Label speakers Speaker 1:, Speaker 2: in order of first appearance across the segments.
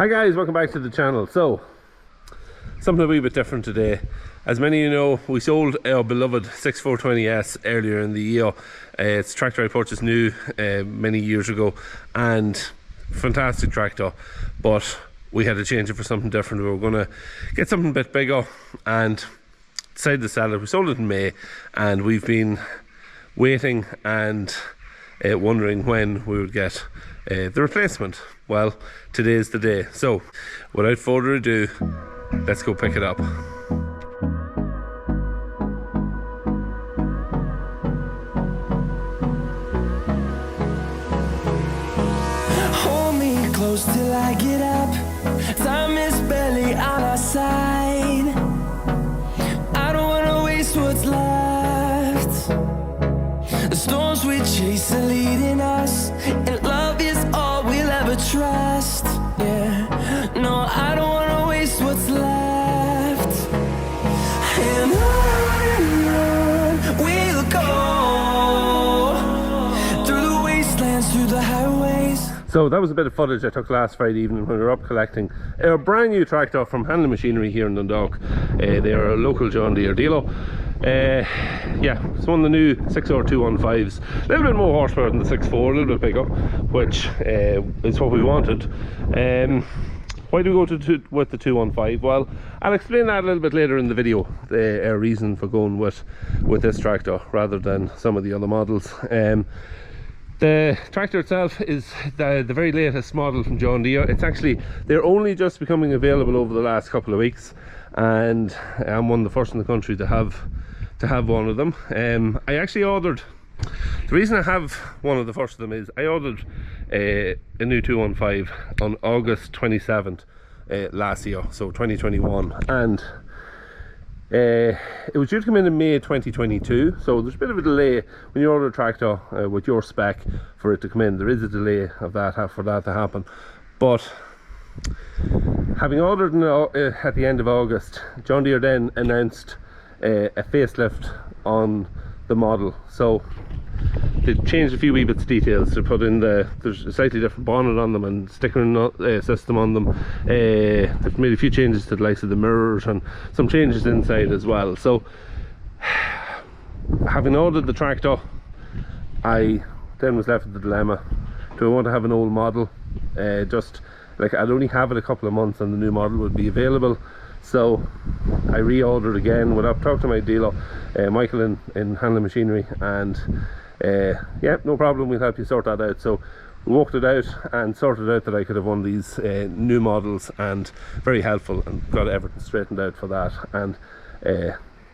Speaker 1: Hi guys, welcome back to the channel. So, something a wee bit different today. As many of you know, we sold our beloved 64’S earlier in the year. It's a tractor I purchased new many years ago, and fantastic tractor, but we had to change it for something different. We were going to get something a bit bigger and decided to sell it. We sold it in May, and we've been waiting and wondering when we would get the replacement. Well, today's the day. So without further ado, let's go pick it up.
Speaker 2: Hold me close till I get up. Time is barely on our side. I don't wanna waste what's left. The storms we chase are leading us, and love is all we'll ever trust. Yeah, no, I don't wanna waste what's left. And on we'll go, through the wastelands, through the highways.
Speaker 1: So that was a bit of footage I took last Friday evening when we were up collecting a brand new tractor from Handling Machinery here in Dundalk. They are a local John Deere dealer. Yeah, it's one of the new 6R215s. A little bit more horsepower than the 6.4, a little bit bigger, which is what we wanted. Why do we go with the 215? Well, I'll explain that a little bit later in the video, our reason for going with this tractor rather than some of the other models. The tractor itself is the very latest model from John Deere. It's actually, they're only just becoming available over the last couple of weeks, and I'm one of the first in the country to have one of them. I actually ordered, the reason I have one of the first of them is I ordered a new 215 on August 27th last year, so 2021, and it was due to come in May 2022, so there's a bit of a delay when you order a tractor with your spec for it to come in. There is a delay of that for that to happen, but having ordered at the end of August, John Deere then announced a facelift on the model. So they changed a few wee bits of details to put in there's a slightly different bonnet on them and stickering system on them. They've made a few changes to the likes of the mirrors and some changes inside as well. So having ordered the tractor, I then was left with the dilemma: do I want to have an old model? Just like, I'd only have it a couple of months and the new model would be available. So I reordered again, went up, talked to my dealer, Michael in Handling Machinery, and yeah, no problem, we'll help you sort that out. So we worked it out and sorted out that I could have one of these new models, and very helpful, and got everything straightened out for that. And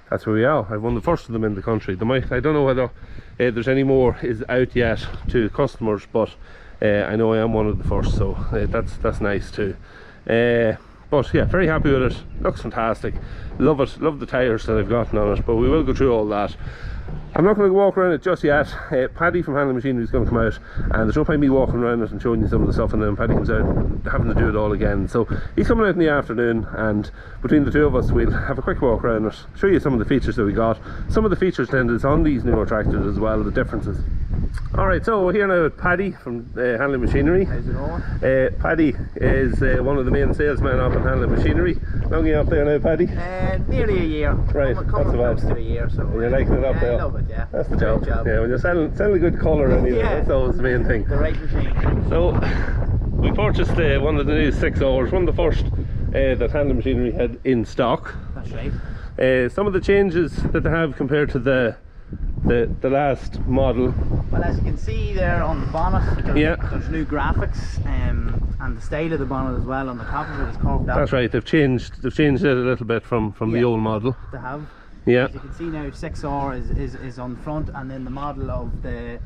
Speaker 1: that's where we are. I've won the first of them in the country. I don't know whether there's any more is out yet to customers, but I know I am one of the first, so that's nice too. But yeah, very happy with it. Looks fantastic. Love it. Love the tyres that I've gotten on it, but we will go through all that. I'm not going to walk around it just yet. Paddy from Handling Machinery is going to come out, and there's no point me walking around it and showing you some of the stuff, and then Paddy comes out having to do it all again. So he's coming out in the afternoon, and between the two of us we'll have a quick walk around it, show you some of the features that we got, some of the features then that's on these newer tractors as well, the differences. Alright, so we're here now with Paddy from Handling Machinery.
Speaker 3: How's it going?
Speaker 1: Paddy is one of the main salesmen up at Handling Machinery. How long are you up there now, Paddy?
Speaker 3: Nearly a year.
Speaker 1: Right,
Speaker 3: coming
Speaker 1: that's
Speaker 3: close
Speaker 1: about
Speaker 3: to a year. So
Speaker 1: you're liking it up there?
Speaker 3: I love it, yeah.
Speaker 1: That's the job. Yeah, when you're selling a good colour anyway,
Speaker 3: Yeah.
Speaker 1: that's always the main thing.
Speaker 3: The right machine.
Speaker 1: So we purchased one of the new 6Rs, one of the first that Handling Machinery had in stock.
Speaker 3: That's right.
Speaker 1: Some of the changes that they have compared to the last model.
Speaker 3: Well, as you can see there on the bonnet, there's new graphics, and the style of the bonnet as well on the top of it is carved out.
Speaker 1: That's right. They've changed it a little bit from the old model.
Speaker 3: They have.
Speaker 1: Yeah.
Speaker 3: As you can see now, 6R is on the front, and then the model of the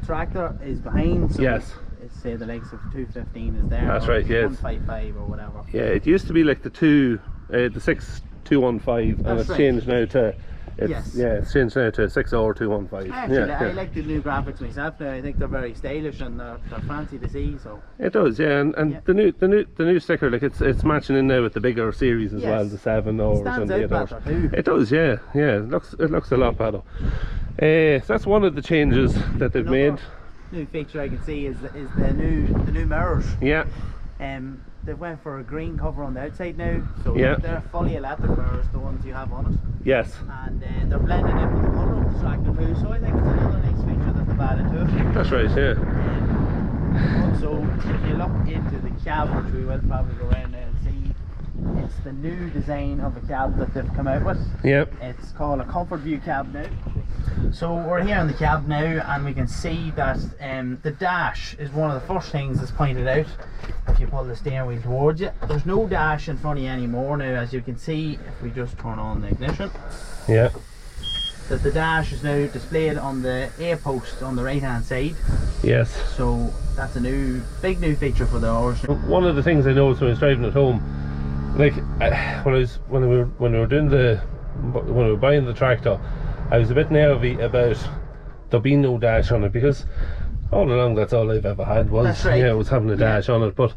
Speaker 3: tractor is behind. So
Speaker 1: yes.
Speaker 3: It's say the likes of 215 is there.
Speaker 1: That's right. Yes.
Speaker 3: 155 or whatever.
Speaker 1: Yeah. It used to be like the 6215, and it's changed now to. It's changed now to 6R215.
Speaker 3: Actually, I like the new graphics myself now. I think they're very stylish and they're fancy to see. So
Speaker 1: it does, yeah, and the new sticker, like it's matching in now with the bigger series as well, the 7Rs and the 8Rs. It does, yeah. It looks a lot better. So that's one of the changes that they've made.
Speaker 3: New feature I can see is the new mirrors.
Speaker 1: Yeah.
Speaker 3: They went for a green cover on the outside now, so
Speaker 1: Yeah.
Speaker 3: they're fully electric, whereas the ones you have on it.
Speaker 1: Yes.
Speaker 3: And they're blending in with the colour of the tractor too, so I think it's another nice feature that they've added to it.
Speaker 1: That's right, yeah.
Speaker 3: Also, if you look into the cab, which we will probably go in and see, it's the new design of a cab that they've come out with.
Speaker 1: Yep.
Speaker 3: It's called a Comfort View cab now. So we're here in the cab now, and we can see that the dash is one of the first things that's pointed out if you pull the steering wheel towards you. There's no dash in front of you anymore now, as you can see if we just turn on the ignition.
Speaker 1: Yeah.
Speaker 3: That the dash is now displayed on the A post on the right hand side.
Speaker 1: Yes.
Speaker 3: So that's a big new feature for the hours.
Speaker 1: One of the things I noticed when I was driving at home, like when we were buying the tractor, I was a bit nervy about there being no dash on it, because all along that's all I've ever had was
Speaker 3: That's right.
Speaker 1: was having a dash on it. But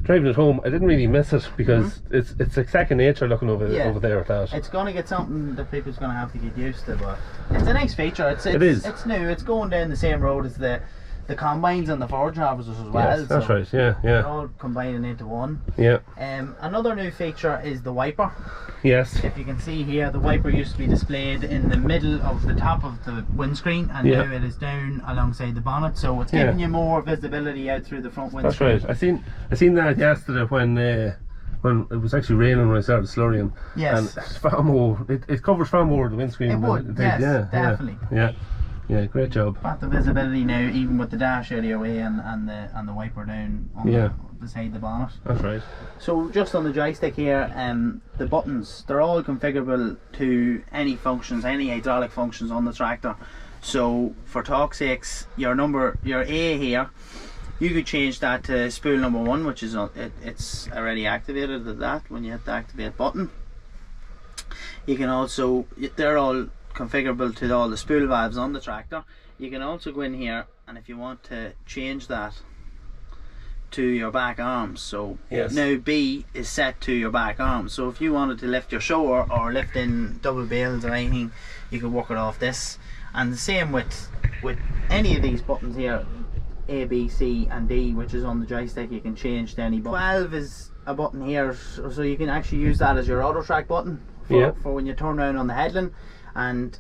Speaker 1: driving at home, I didn't really miss it, because it's like second nature looking over there at that.
Speaker 3: It's going to get something that people's going to have to get used to, but it's a nice feature.
Speaker 1: It is.
Speaker 3: It's new. It's going down the same road as the combines and the forage harvesters as well.
Speaker 1: Yes, that's
Speaker 3: so
Speaker 1: right. Yeah,
Speaker 3: they're
Speaker 1: yeah,
Speaker 3: all combining into one.
Speaker 1: yeah.
Speaker 3: Another new feature is the wiper.
Speaker 1: Yes.
Speaker 3: If you can see here, the wiper used to be displayed in the middle of the top of the windscreen, and
Speaker 1: Yeah.
Speaker 3: now it is down alongside the bonnet, so it's giving you more visibility out through the front windscreen.
Speaker 1: That's right. I seen that yesterday when it was actually raining when I started slurrying.
Speaker 3: Yes.
Speaker 1: And it's far more. It covers far more of the windscreen.
Speaker 3: It
Speaker 1: than
Speaker 3: would,
Speaker 1: did.
Speaker 3: yes,
Speaker 1: Yeah,
Speaker 3: definitely.
Speaker 1: Yeah. Yeah, great job.
Speaker 3: Got the visibility now, even with the dash out of your way and the wiper down on beside the bonnet.
Speaker 1: That's right.
Speaker 3: So just on the joystick here, the buttons, they're all configurable to any functions, any hydraulic functions on the tractor. So for talk's sakes, your A here, you could change that to spool number 1, which is it's already activated at that when you hit the activate button. You can also, they're all configurable to all the spool valves on the tractor. You can also go in here, and if you want to change that to your back arms, so now B is set to your back arms, so if you wanted to lift your shower or lift in double bales or anything, you can work it off this. And the same with any of these buttons here, A, B, C and D, which is on the joystick, you can change to any button. 12 is a button here, so you can actually use that as your auto track button for when you turn around on the headland, and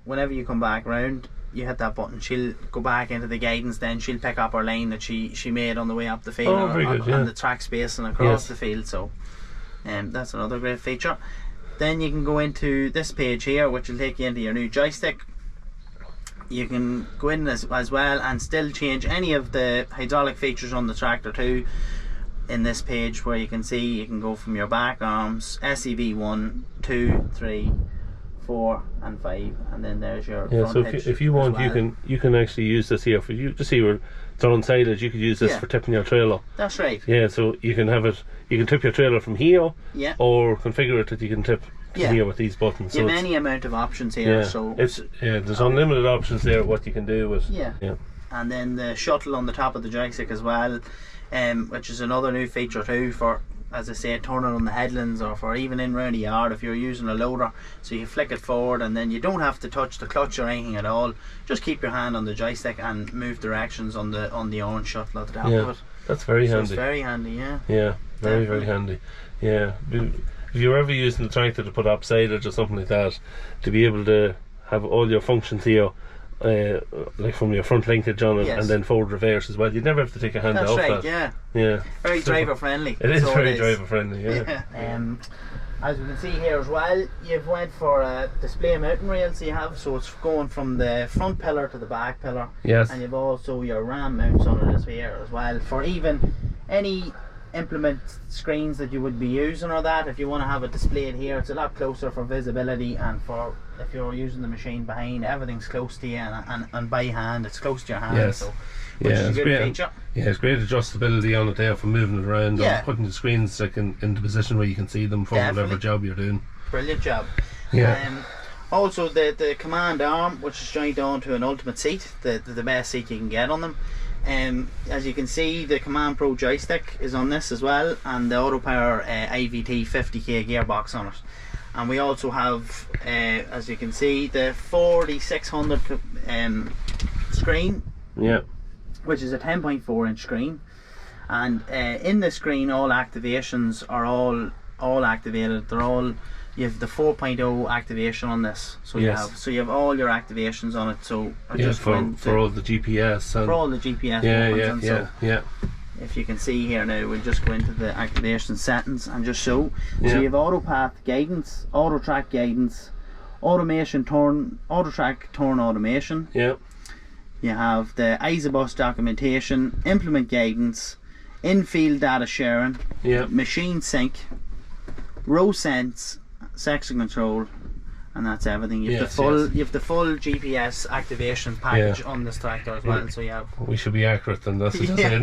Speaker 3: whenever you come back round, you hit that button, she'll go back into the guidance, then she'll pick up her line that she made on the way up the field, and the track space and across the field. So that's another great feature. Then you can go into this page here, which will take you into your new joystick. You can go in as well and still change any of the hydraulic features on the tractor too in this page, where you can see you can go from your back arms, SEV 1, 2, 3, 4 and 5, and then there's your front
Speaker 1: so
Speaker 3: hitch
Speaker 1: if you want,
Speaker 3: well.
Speaker 1: you can actually use this here for you to see where it's unsided. You could use this for tipping your trailer.
Speaker 3: That's right.
Speaker 1: Yeah, so you can have it. You can tip your trailer from here, or configure it that you can tip here with these buttons.
Speaker 3: You have any amount of options here. So
Speaker 1: there's unlimited options there. What you can do with
Speaker 3: and then the shuttle on the top of the joystick as well, which is another new feature too for, as I say, turning on the headlands, or for even in round the yard if you're using a loader. So you flick it forward, and then you don't have to touch the clutch or anything at all. Just keep your hand on the joystick and move directions on the orange shuttle at the top of it.
Speaker 1: That's very handy.
Speaker 3: It's very handy,
Speaker 1: Yeah, very handy. Yeah. If you're ever using the tractor to put upsiders or something like that, to be able to have all your functions here, like from your front linkage on it, and then forward reverse as well, you'd never have to take a hand off that. Yeah. Very
Speaker 3: driver friendly.
Speaker 1: It is very driver friendly.
Speaker 3: As we can see here as well, you've went for a display mountain rail, so it's going from the front pillar to the back pillar.
Speaker 1: Yes.
Speaker 3: And you've also your ram mounts on it here as well, for even any implement screens that you would be using or that. If you want to have it displayed here, it's a lot closer for visibility, and for if you're using the machine behind, everything's close to you, and by hand it's close to your hand. So which is a good feature. Yeah, it's
Speaker 1: great adjustability on it there for moving it around and putting the screens like in the position where you can see them for whatever job you're doing.
Speaker 3: Brilliant job. Also the command arm, which is joined on to an ultimate seat, the best seat you can get on them. As you can see, the Command Pro joystick is on this as well, and the Autopower IVT 50k gearbox on it. And we also have, as you can see, the 4600 screen, which is a 10.4 inch screen. And in the screen, all activations are all activated. They're all, you have the 4.0 activation on this, so
Speaker 1: Yes.
Speaker 3: you have all your activations on it. So I
Speaker 1: Yeah,
Speaker 3: just went
Speaker 1: for all the GPS and
Speaker 3: for all the GPS
Speaker 1: yeah,
Speaker 3: buttons,
Speaker 1: yeah,
Speaker 3: and so
Speaker 1: yeah.
Speaker 3: if you can see here now, we'll just go into the activation settings and just show.
Speaker 1: Yeah.
Speaker 3: So you have auto path guidance, auto track guidance, automation turn, auto track turn automation.
Speaker 1: Yeah.
Speaker 3: You have the ISOBUS documentation, implement guidance, in-field data sharing,
Speaker 1: Yeah.
Speaker 3: machine sync, row sense, section control, and that's everything. You have
Speaker 1: Yes,
Speaker 3: the full
Speaker 1: yes.
Speaker 3: you have the full GPS activation package on this tractor as well. So you have
Speaker 1: We should be accurate than this. Just saying.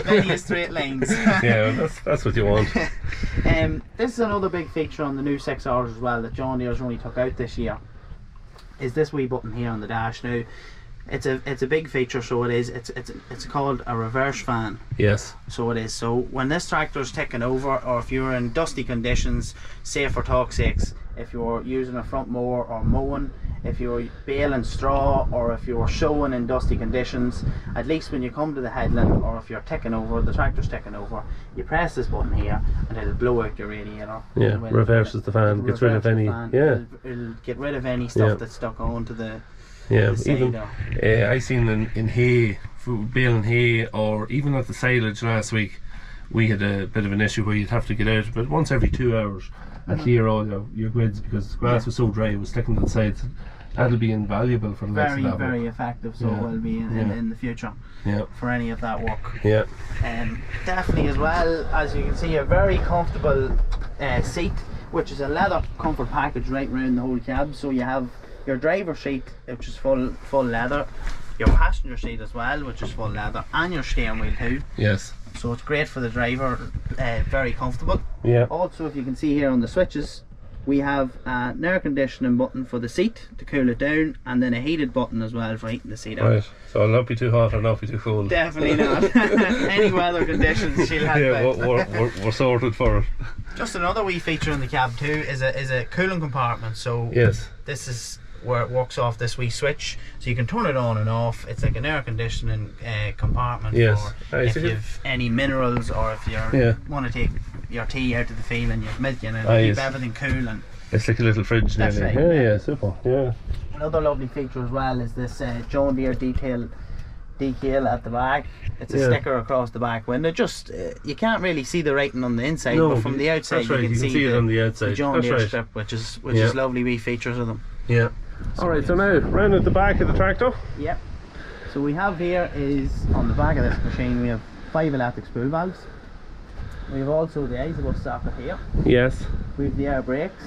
Speaker 3: many straight lines.
Speaker 1: Yeah, that's what you want.
Speaker 3: This is another big feature on the new 6Rs as well that John Deere's only took out this year. Is this wee button here on the dash now? It's a big feature. So it is. It's called a reverse fan.
Speaker 1: Yes.
Speaker 3: So it is. So when this tractor is taking over, or if you're in dusty conditions, say for talk's sakes, if you're using a front mower or mowing, if you're baling straw, or if you're showing in dusty conditions, at least when you come to the headland, or if you're taking over, the tractor's taking over, you press this button here and it'll blow out your radiator.
Speaker 1: Yeah.
Speaker 3: It will-
Speaker 1: Reverses the fan.
Speaker 3: it'll
Speaker 1: Gets rid of
Speaker 3: reverse the
Speaker 1: any.
Speaker 3: fan.
Speaker 1: Yeah.
Speaker 3: It'll get rid of any stuff
Speaker 1: Yeah.
Speaker 3: that's stuck onto the
Speaker 1: Yeah.
Speaker 3: side
Speaker 1: Even
Speaker 3: there.
Speaker 1: I seen in hay, baling hay, or even at the silage last week, we had a bit of an issue where you'd have to get out but once every 2 hours and clear all your grids because the grass was so dry it was sticking to the sides. That'll be invaluable for the likes
Speaker 3: Very,
Speaker 1: of that
Speaker 3: very
Speaker 1: work.
Speaker 3: effective. So
Speaker 1: Yeah.
Speaker 3: it will be
Speaker 1: Yeah.
Speaker 3: in the future
Speaker 1: Yeah.
Speaker 3: for any of that work.
Speaker 1: Yeah.
Speaker 3: Definitely as well, as you can see, a very comfortable seat, which is a leather comfort package right around the whole cab. So you have your driver seat, which is full leather, your passenger seat as well, which is full leather, and your steering wheel too.
Speaker 1: Yes.
Speaker 3: So it's great for the driver, very comfortable.
Speaker 1: Yeah.
Speaker 3: Also, if you can see here on the switches, we have an air conditioning button for the seat to cool it down, and then a heated button as well for heating the seat out.
Speaker 1: Right. So it'll not be too hot or not be too cold.
Speaker 3: Definitely not. Any weather conditions she'll have.
Speaker 1: Yeah,
Speaker 3: it.
Speaker 1: we're sorted for it.
Speaker 3: Just another wee feature in the cab too is a cooling compartment. So
Speaker 1: Yes.
Speaker 3: this is where it works off this wee switch, so you can turn it on and off. It's like an air conditioning compartment
Speaker 1: Yes.
Speaker 3: for if you've any minerals, or if you
Speaker 1: Yeah.
Speaker 3: want to take your tea out of the field and you've milk in it,
Speaker 1: Ah,
Speaker 3: keep
Speaker 1: yes.
Speaker 3: everything cool. And
Speaker 1: It's like a little fridge
Speaker 3: That's
Speaker 1: nearly.
Speaker 3: right.
Speaker 1: Yeah, yeah, super. Yeah.
Speaker 3: another lovely feature as well is this John Deere decal at the back. It's a
Speaker 1: Yeah.
Speaker 3: sticker across the back window. Just you can't really see the writing on the inside,
Speaker 1: No,
Speaker 3: but from the outside
Speaker 1: that's right,
Speaker 3: you can see
Speaker 1: it on the outside.
Speaker 3: the John
Speaker 1: That's
Speaker 3: Deere
Speaker 1: right.
Speaker 3: strip, which is
Speaker 1: Yeah.
Speaker 3: lovely wee features of them.
Speaker 1: Yeah. Alright, so now round at the back of the tractor.
Speaker 3: Yep. So we have here is on the back of this machine we have 5 electric spool valves. We have also the ISOBUS socket here.
Speaker 1: Yes.
Speaker 3: We have the air brakes.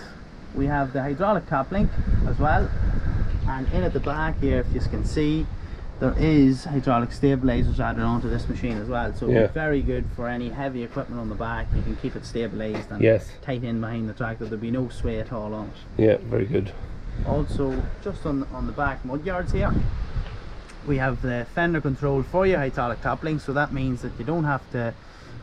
Speaker 3: We have the hydraulic top link as well. And in at the back here, if you can see, there is hydraulic stabilizers added onto this machine as well. So
Speaker 1: Yeah.
Speaker 3: it's very good for any heavy equipment on the back. You can keep it stabilized and
Speaker 1: Yes.
Speaker 3: tight in behind the tractor. There'll be no sway at all on it.
Speaker 1: Yeah, very good.
Speaker 3: Also, just on the back mud guards here, we have the fender control for your hydraulic top link, so that means that you don't have to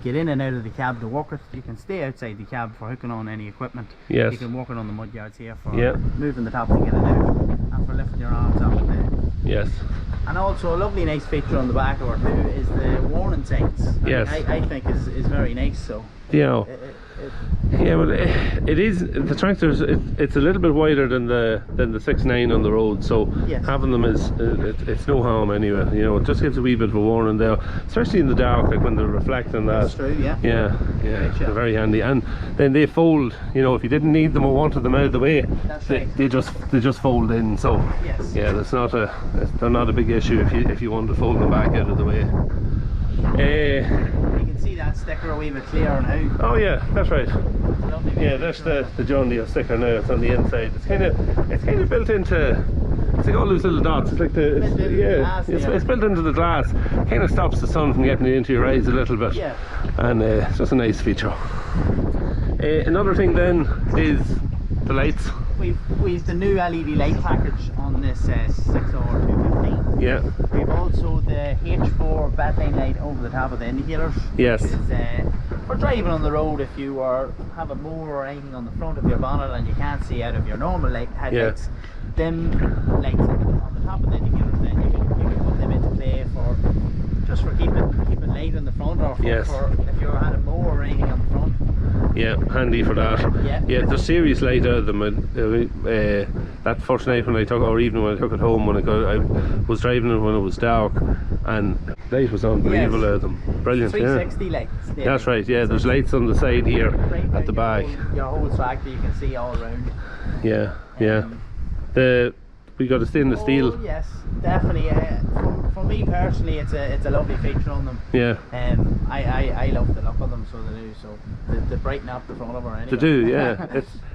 Speaker 3: get in and out of the cab to work it. You can stay outside the cab for hooking on any equipment.
Speaker 1: Yes.
Speaker 3: You can work it on the mud guards here for
Speaker 1: Yeah.
Speaker 3: moving the top link in and out, and for lifting your arms up and down.
Speaker 1: Yes.
Speaker 3: And also a lovely nice feature on the back of it too is the warning signs.
Speaker 1: Yes.
Speaker 3: I think is very nice. So
Speaker 1: You know. Yeah, well, it is. The tractors. It's a little bit wider than the 6.9 on the road, so
Speaker 3: Yes.
Speaker 1: having them is it's no harm anyway. You know, it just gives a wee bit of a warning there, especially in the dark, like when they're reflecting that.
Speaker 3: that's true. Yeah.
Speaker 1: Yeah, they're very handy, and then they fold. You know, if you didn't need them or wanted them out of the way,
Speaker 3: That's
Speaker 1: they,
Speaker 3: right.
Speaker 1: they just fold in. So
Speaker 3: Yes.
Speaker 1: yeah, they're not a big issue if you want to fold them back out of the way.
Speaker 3: You can see that sticker a wee bit clearer now.
Speaker 1: Oh yeah, that's right.
Speaker 3: Lovely
Speaker 1: Yeah, that's the John Deere sticker now. It's on the inside. It's kind of built into. It's like all those little dots. It's like
Speaker 3: Built into the glass, yeah.
Speaker 1: it's built into the glass. Kind of stops the sun from getting into your eyes a little bit.
Speaker 3: Yeah.
Speaker 1: And it's just a nice feature. Another thing then is the lights.
Speaker 3: We've the new LED light package on this 6R 215.
Speaker 1: Yeah.
Speaker 3: We've also the H4 backlight light over the top of the indicators.
Speaker 1: Yes.
Speaker 3: Which is for driving on the road if you have a mower or anything on the front of your bonnet and you can't see out of your normal headlights. Them lights on the top of the indicators, then you can put them into play for just for keeping light in the front, or for,
Speaker 1: Yes.
Speaker 3: for if you had a mower or anything on the front.
Speaker 1: Yeah, handy for that.
Speaker 3: Yeah.
Speaker 1: There's serious light out of them. That first night when I took, or even when I took it home, when I was driving it when it was dark, and light was unbelievable out of them. Brilliant.
Speaker 3: 360 lights. Yeah.
Speaker 1: That's right. Yeah, there's lights on the side here
Speaker 3: Right
Speaker 1: at the
Speaker 3: down
Speaker 1: back.
Speaker 3: your whole tractor, you can see all around.
Speaker 1: Yeah. We got a stainless steel.
Speaker 3: Oh, yes, definitely. For me personally, it's a lovely feature on them.
Speaker 1: Yeah.
Speaker 3: I love the look of them, so they do. So they brighten up the front of her anyway.
Speaker 1: They do. Yeah.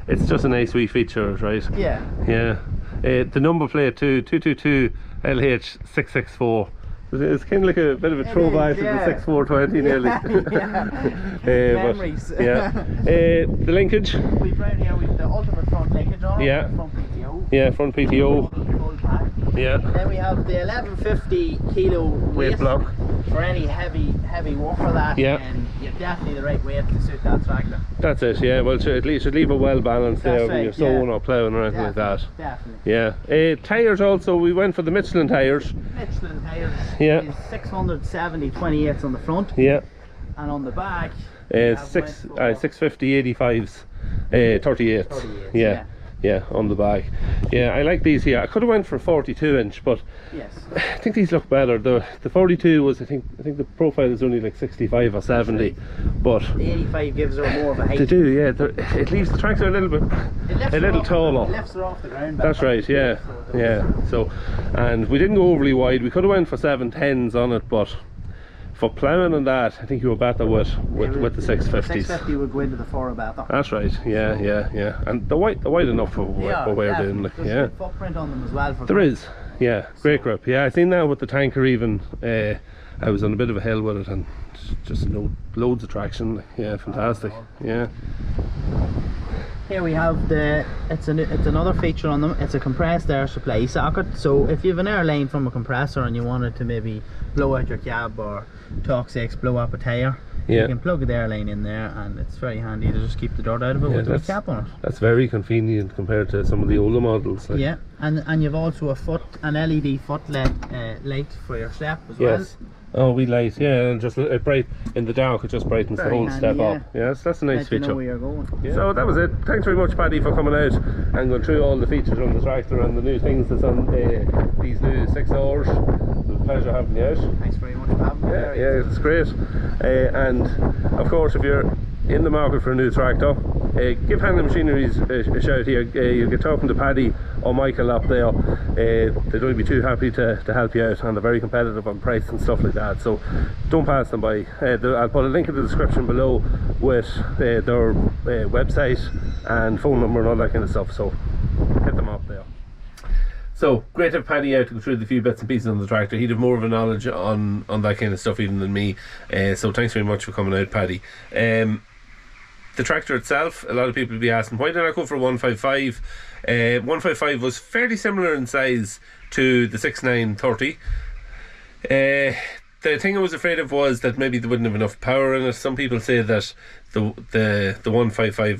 Speaker 1: it's just a nice wee feature, right?
Speaker 3: Yeah.
Speaker 1: Yeah. The number plate too, 222 LH664. It's kind of like a bit of a throwback to the 6420 nearly.
Speaker 3: Memories.
Speaker 1: The linkage.
Speaker 3: We've right here with the ultimate front linkage on it.
Speaker 1: Yeah.
Speaker 3: Front PTO.
Speaker 1: Yeah, front PTO.
Speaker 3: Full pack.
Speaker 1: Yeah.
Speaker 3: Then we have the 1150 kilo
Speaker 1: Weight block.
Speaker 3: for any heavy work for that.
Speaker 1: Yeah.
Speaker 3: And you're definitely the right weight to suit that tractor.
Speaker 1: That's it. Yeah. Well, at least should leave it well balanced there
Speaker 3: That's
Speaker 1: when
Speaker 3: right,
Speaker 1: you're sowing
Speaker 3: yeah.
Speaker 1: or ploughing or anything like that.
Speaker 3: Definitely.
Speaker 1: Yeah. Tyres also. We went for the Michelin tyres.
Speaker 3: Michelin tyres.
Speaker 1: Yeah.
Speaker 3: Is 670 28s on the front.
Speaker 1: Yeah.
Speaker 3: And on the back. we have
Speaker 1: 650 85s. 38s.
Speaker 3: 38s,
Speaker 1: Yeah, on the back. Yeah, I like these here. I could have went for a 42 inch, but
Speaker 3: Yes.
Speaker 1: I think these look better. The 42 was, I think the profile is only like 65 or 70, but
Speaker 3: The 85 gives her more of a height.
Speaker 1: they do. Yeah, it leaves the tractor a little bit,
Speaker 3: It
Speaker 1: a little taller.
Speaker 3: It lifts her off the ground.
Speaker 1: That's
Speaker 3: better.
Speaker 1: right. Yeah,
Speaker 3: So it does.
Speaker 1: yeah. So, and we didn't go overly wide. We could have went for 710s on it, but for ploughing and that, I think you were better with the 650s.
Speaker 3: 650 would go into the 4 better.
Speaker 1: That's right. Yeah. And they're wide enough for what we're doing. Like,
Speaker 3: There's
Speaker 1: yeah.
Speaker 3: a footprint on them as well. For
Speaker 1: There
Speaker 3: grip.
Speaker 1: is, yeah, great grip. Yeah, I seen that with the tanker even. I was on a bit of a hill with it and just loads of traction. Like, yeah, fantastic. Yeah,
Speaker 3: Here we have it's another feature on them. It's a compressed air supply socket. So if you have an air line from a compressor and you wanted to maybe blow out your cab or talk 6, blow up a tyre,
Speaker 1: Yeah.
Speaker 3: you can plug the air line in there, and it's very handy to just keep the dirt out of it
Speaker 1: Yeah,
Speaker 3: with a
Speaker 1: that's-
Speaker 3: cap on it.
Speaker 1: that's very convenient compared to some of the older models. Like.
Speaker 3: Yeah, and you've also an LED foot light for your step as
Speaker 1: Yes. Oh, we light. Yeah, and just bright in the dark. It just brightens the
Speaker 3: Very
Speaker 1: whole
Speaker 3: handy,
Speaker 1: step
Speaker 3: yeah.
Speaker 1: up. Yes, that's a
Speaker 3: well.
Speaker 1: nice
Speaker 3: Let you know
Speaker 1: feature.
Speaker 3: where you're going.
Speaker 1: Yeah. So that was it. Thanks very much, Paddy, for coming out and going through all the features on the tractor and the new things that's on these new 6 hours. It was a pleasure having you out.
Speaker 3: Thanks very much for having me.
Speaker 1: Yeah, it's great. And of course, if you're in the market for a new tractor, give Handling Machineries a shout here. You'll get talking to Paddy or Michael up there. They'd only be too happy to help you out, and they're very competitive on price and stuff like that. So don't pass them by. I'll put a link in the description below with their website and phone number and all that kind of stuff. So hit them up there. So great to have Paddy out to go through the few bits and pieces on the tractor. He'd have more of a knowledge on that kind of stuff even than me. So thanks very much for coming out, Paddy. The tractor itself, a lot of people will be asking, why did I go for a 155? 155 was fairly similar in size to the 6930. The thing I was afraid of was that maybe they wouldn't have enough power in it. Some people say that the 1550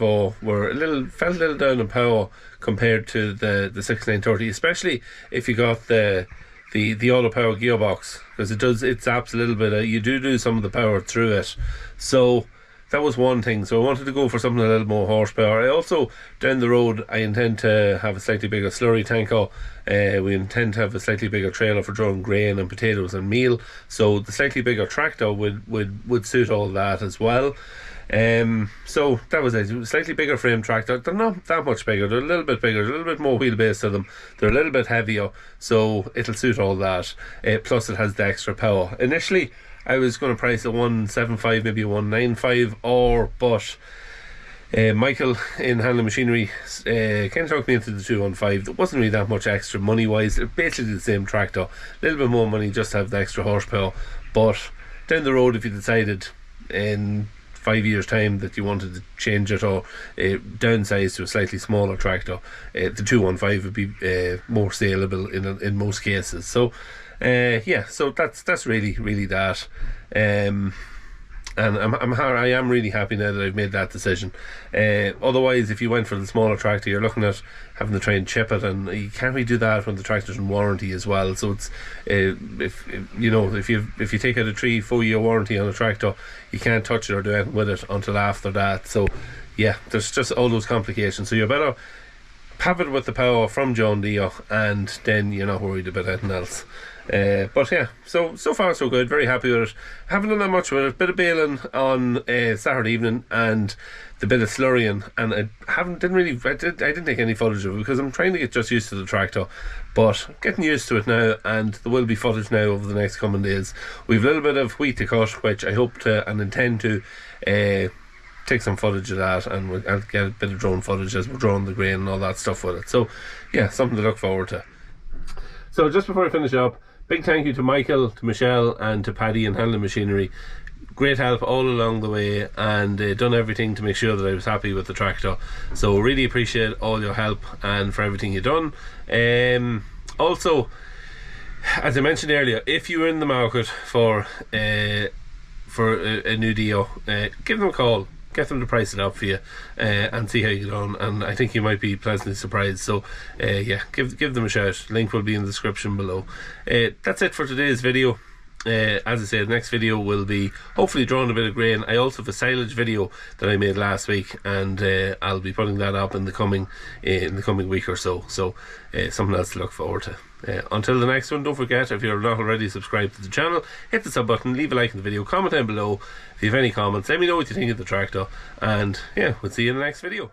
Speaker 1: felt a little down in power compared to the 6930, especially if you got the auto power gearbox, because it zaps a little bit. You do some of the power through it. So that was one thing. So I wanted to go for something a little more horsepower. I also, down the road, I intend to have a slightly bigger slurry tanker. We intend to have a slightly bigger trailer for drawing grain and potatoes and meal. So the slightly bigger tractor would suit all that as well. So that was it. It was a slightly bigger frame tractor. They're not that much bigger. They're a little bit bigger. There's a little bit more wheelbase to them. They're a little bit heavier. So it'll suit all that. Plus it has the extra power. Initially, I was going to price a 175, maybe a 195, but Michael in Handling Machinery kind of talked me into the 215. There wasn't really that much extra money wise. Basically the same tractor, a little bit more money just to have the extra horsepower. But down the road, if you decided in 5 years time that you wanted to change it or downsize to a slightly smaller tractor, the 215 would be more saleable in most cases. So yeah, so that's really that. And I am really happy now that I've made that decision. Otherwise, if you went for the smaller tractor, you're looking at having to try and chip it, and you can't really do that when the tractor's in warranty as well. So it's if you take out a 3-4 year warranty on a tractor, you can't touch it or do anything with it until after that. So yeah, there's just all those complications. So you're better have it with the power from John Deere, and then you're not worried about anything else. But yeah, so far so good. Very happy with it. Haven't done that much with it. Bit of baling on Saturday evening and the bit of slurrying, and I didn't take any footage of it because I'm trying to get just used to the tractor, but getting used to it now, and there will be footage now over the next coming days. We've a little bit of wheat to cut, which I hope to and intend to take some footage of that, and I'll get a bit of drone footage as we're drawing the grain and all that stuff with it. So yeah, something to look forward to. So just before I finish up, big thank you to Michael, to Michelle and to Paddy and Handling Machinery. Great help all along the way, and done everything to make sure that I was happy with the tractor. So really appreciate all your help and for everything you've done. Also, as I mentioned earlier, if you're in the market for a new Dio, give them a call. Get them to price it up for you, and see how you get on, and I think you might be pleasantly surprised. So yeah, give them a shout. Link will be in the description below. That's it for today's video. As I said, next video will be hopefully drawing a bit of grain. I also have a silage video that I made last week, and I'll be putting that up in the coming week or so. So something else to look forward to. Until the next one, don't forget, if you're not already subscribed to the channel, hit the sub button, leave a like in the video, comment down below if you have any comments, let me know what you think of the tractor, and yeah, we'll see you in the next video.